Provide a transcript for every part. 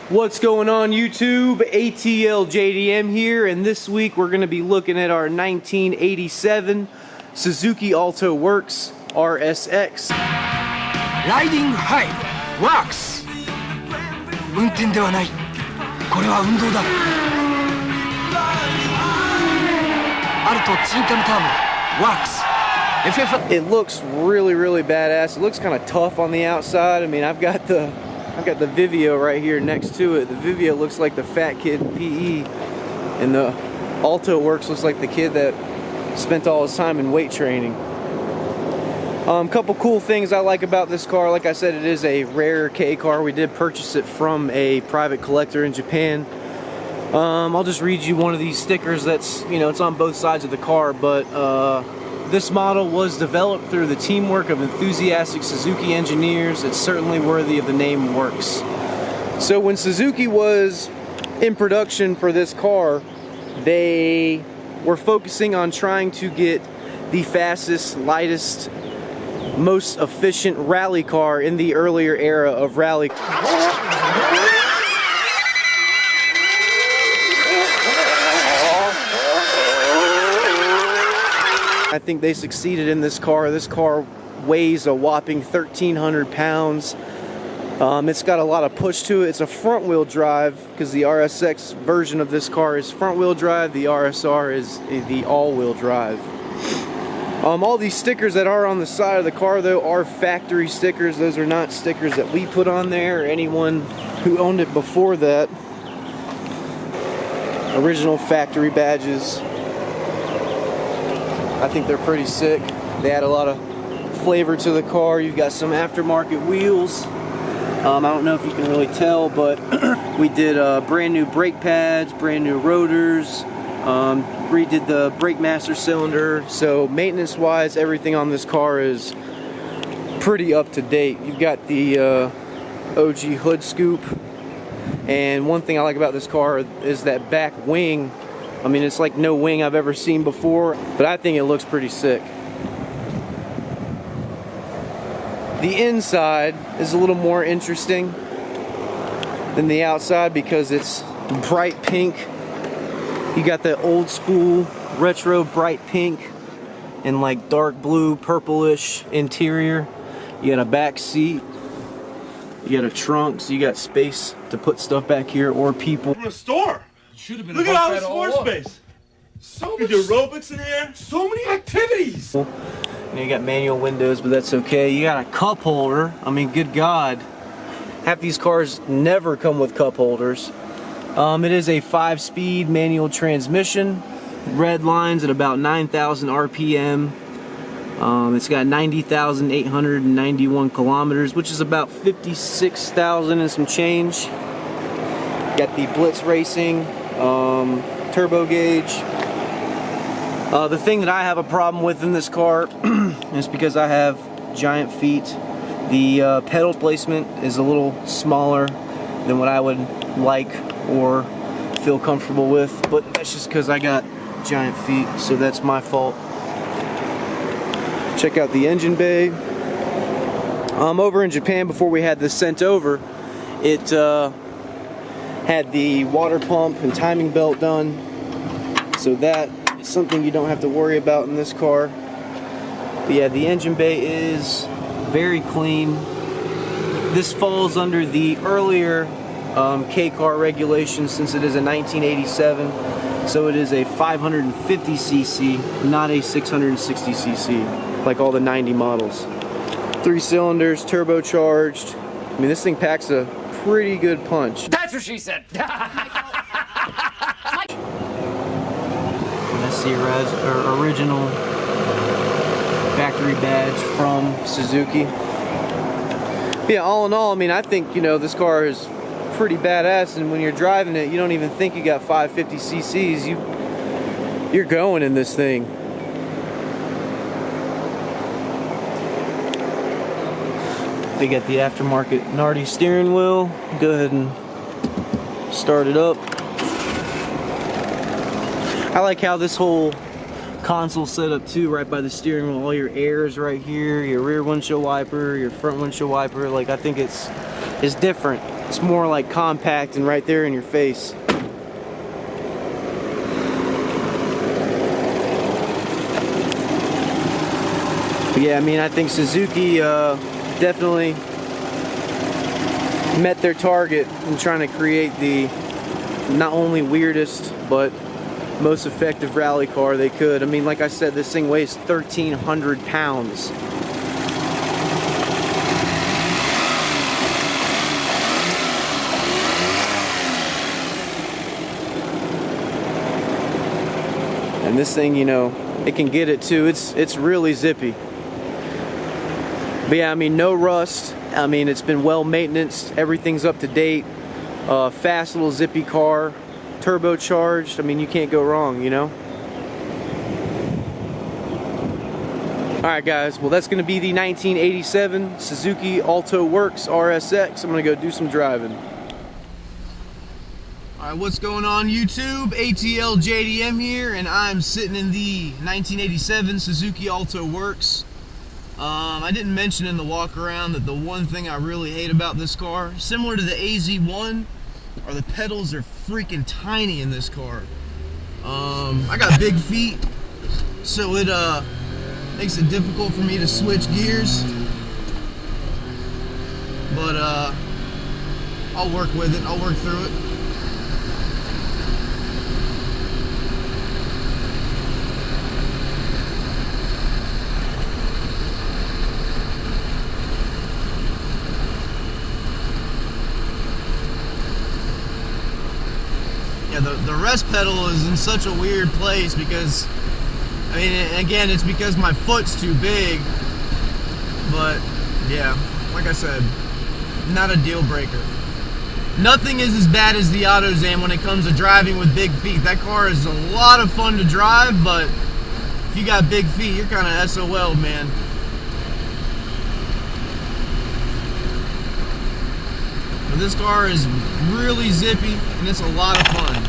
What's going on YouTube? ATLJDM here, and this week we're going to be looking at our 1987 Suzuki Alto Works RSX. Riding high works. 運転ではない。これは運動だ。アルトチンカムターボ works. It looks really badass. It looks kind of tough on the outside. I mean, I've got the Vivio right here next to it. The Vivio looks like the fat kid in PE, and the Alto Works looks like the kid that spent all his time in weight training. Couple cool things I like about this car. Like I said, it is a rare K car. We did purchase it from a private collector in Japan. I'll just read you one of these stickers that's, it's on both sides of the car, but this model was developed through the teamwork of enthusiastic Suzuki engineers. It's certainly worthy of the name Works. So when Suzuki was in production for this car, they were focusing on trying to get the fastest, lightest, most efficient rally car in the earlier era of rally. I think they succeeded in this car. This car weighs a whopping 1,300 pounds. It's got a lot of push to it. It's a front wheel drive because the RSX version of this car is front wheel drive. The RSR is the all wheel drive. All these stickers that are on the side of the car though are factory stickers. Those are not stickers that we put on there or anyone who owned it before that. Original factory badges. I think they're pretty sick. They add a lot of flavor to the car. You've got some aftermarket wheels. I don't know if you can really tell, but we did brand new brake pads, brand new rotors, redid the brake master cylinder. So maintenance wise, everything on this car is pretty up to date. You've got the OG hood scoop, and one thing I like about this car is that back wing. I mean, it's like no wing I've ever seen before, but I think it looks pretty sick. The inside is a little more interesting than the outside because it's bright pink. You got the old school retro bright pink and like dark blue purplish interior. You got a back seat. You got a trunk, so you got space to put stuff back here or people. From a store. Should have been. Look at all this floor space. So you can do aerobics in here. So many activities. You got manual windows, but that's okay. You got a cup holder. I mean, good God. Half these cars never come with cup holders. It is a 5-speed manual transmission. Red lines at about 9,000 RPM. It's got 90,891 kilometers, which is about 56,000 and some change. Got the Blitz Racing turbo gauge. The thing that I have a problem with in this car is because I have giant feet. The pedal placement is a little smaller than what I would like or feel comfortable with, but that's just because I got giant feet, so that's my fault. Check out the engine bay. Over in Japan, before we had this sent over, it had the water pump and timing belt done, so that is something you don't have to worry about in this car. But yeah, the engine bay is very clean. This falls under the earlier K car regulation since it is a 1987, so it is a 550cc, not a 660cc like all the 90 models. 3 cylinders, turbocharged. I mean, this thing packs a pretty good punch. That's what she said. That's the original factory badge from Suzuki. But yeah, all in all, I mean, I think, this car is pretty badass, and when you're driving it, you don't even think you got 550 cc's. You're going in this thing. They got the aftermarket Nardi steering wheel. Go ahead and start it up. I like how this whole console set up too, right by the steering wheel. All your air is right here, your rear windshield wiper, your front windshield wiper. Like, I think it's different. It's more like compact and right there in your face. But yeah, I mean, I think Suzuki definitely met their target in trying to create the not only weirdest but most effective rally car they could. I mean, like I said, this thing weighs 1,300 pounds. And this thing, you know, it can get it too. It's really zippy. But yeah, I mean, no rust. I mean, it's been well maintained. Everything's up to date. Fast little zippy car, turbocharged. I mean, you can't go wrong, you know. Alright guys, well that's going to be the 1987 Suzuki Alto Works RSX. I'm going to go do some driving. Alright, what's going on YouTube? ATLJDM here, and I'm sitting in the 1987 Suzuki Alto Works. I didn't mention in the walk around that the one thing I really hate about this car, similar to the AZ1, are the pedals are freaking tiny in this car. I got big feet, so it makes it difficult for me to switch gears. But I'll work with it. I'll work through it. Yeah, the rest pedal is in such a weird place because, I mean, again, it's because my foot's too big, but yeah, like I said, not a deal breaker. Nothing is as bad as the ATL-JDM when it comes to driving with big feet. That car is a lot of fun to drive, but if you got big feet, you're kind of SOL, man. But this car is really zippy, and it's a lot of fun.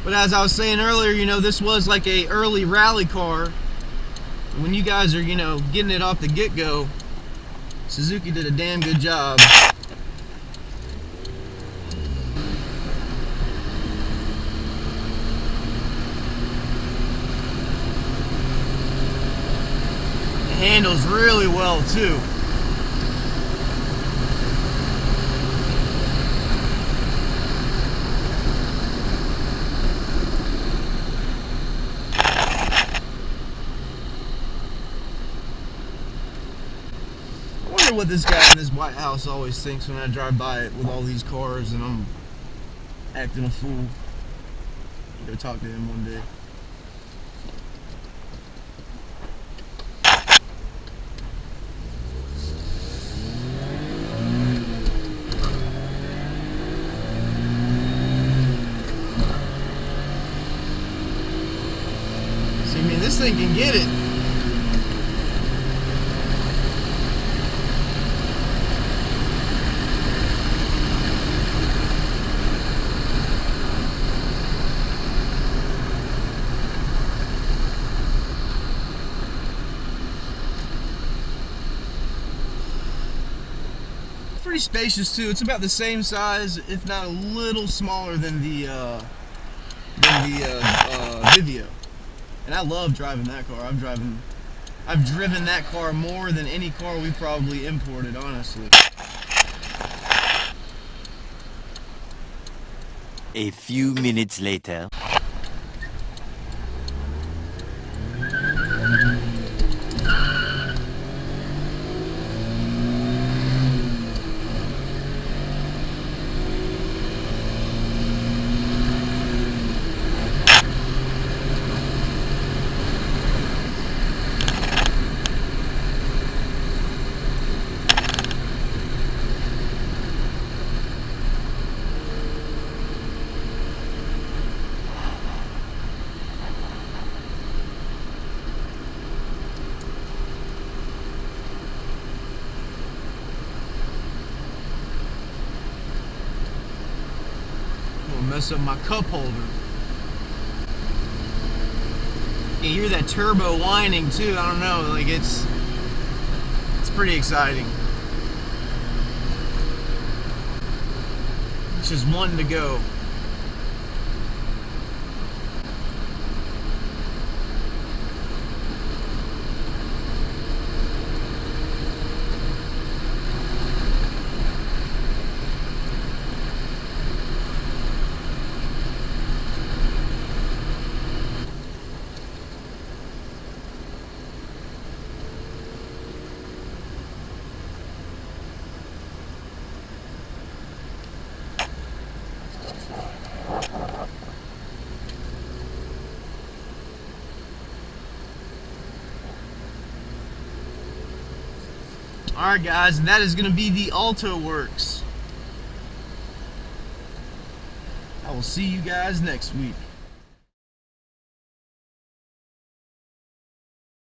But as I was saying earlier, you know, this was like a early rally car. When you guys are, you know, getting it off the get-go, Suzuki did a damn good job. It handles really well too. What this guy in this White House always thinks when I drive by it with all these cars and I'm acting a fool. Go talk to him one day. See, I mean, this thing can get it. Pretty spacious too. It's about the same size, if not a little smaller than the Vivio. And I love driving that car. I've driven that car more than any car we probably imported, honestly. A few minutes later. Mess up my cup holder. You hear that turbo whining too. I don't know, like it's pretty exciting. It's just one to go. Alright guys, and that is going to be the Alto works. I will see you guys next week.